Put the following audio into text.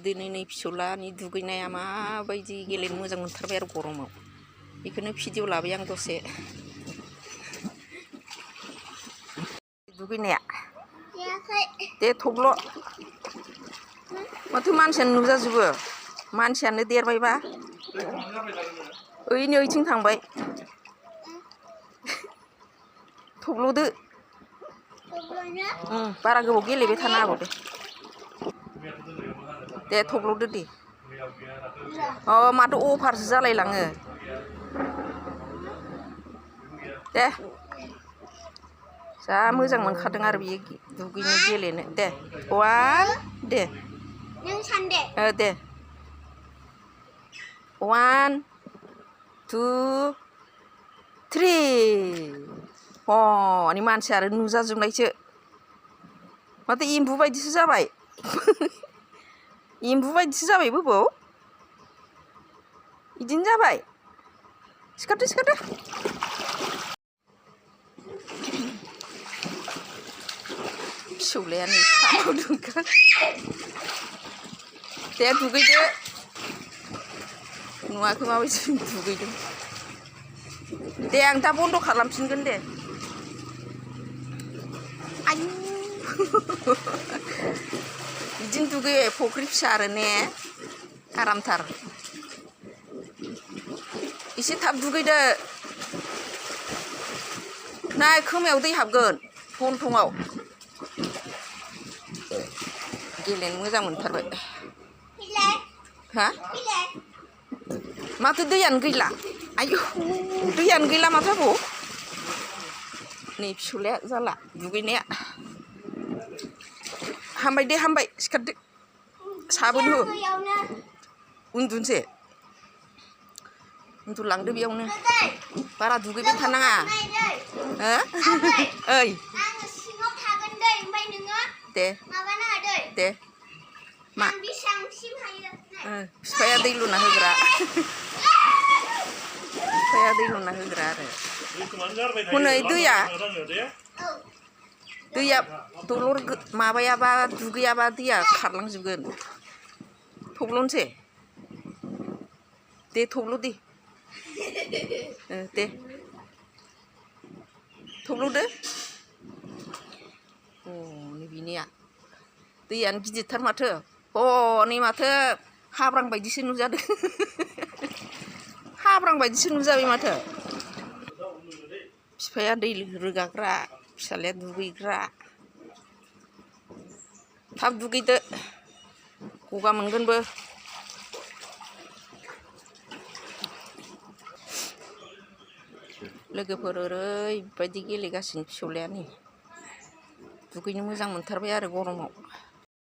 दिनै नै फिसौलानि दुगैनाया माबायदि गेलेनो मोजां मोनथारबाय आरो गरमाव बेखौनो भिडिअ लाबाय आं दसे दुगैनाया दे थब्ल' माथो मानसियानो नुजाजोबो मानसियानो देरबायबा ओइनै ओइथिं थांबाय थब्ल'दो बारा गोबाव गेलेबाय थानो हागौ दे थब्ल'दो दे अ माथो अभारसो जालायलाङो दे जा मोजां मोनखादों आरो बियो दुगैनो गेलेनो दे वान दे नों सान दे दे 1 2 3 हनै मानसि आरो नुजाजोबनायसो माथो एम्बु बायदिसो जाबाय एम्बु बायदिसो जाबाय बोबौ बिदिनो जाबाय सिखारदो सिखारदो फिसौलाया नै सानाव दुंखा दे दुगैदो नुवाखै माबायदि दुगैदों दे आं दा बन्द' खालामफिनगोन दे आयु बिदिनो दुगैयो फुख्रि फिसा आरो ने आरामथार एसे थाब दुगैदो नाय खोमायाव दै हाबगोन गन्थंआव गेलेनो मोजां मोनथारबाय हा माथो दैयानो गैला आयु दैयानो गैला माथो आबौ नै फिसौलाया जाला दुगैनाया हामबाय दे हामबाय सिखारदो साबोन हो उन्दुनोसै उन्दुलांदो बेयावनो बारा दुगैबाय थानाङा ओइ दे दे मा बिफाया दै लुना होग्रा बिफाया दै लुना होग्रा आरो हनै दैया दलर माबायाबा दुगैयाबा दैया खारलांजोबगोन थब्ल'नोसै दे थब्ल' दे दे थब्ल'दो हनै बिनिया दैयानो गिदिरथार माथो हनै माथो हाब्रां बायदिसो नुजादों हाब्रां बायदिसो नुजाबाय माथो बिफाया दै रोगाग्रा फिसाज्लाया दुगैग्रा थाब दुगैदो गगा मोनगोनबो लोगोफोर ओरैबायदि गेलेगासिनो फिसौलाया नै दुगैनो मोजां मोनथारबाय आरो गरमाव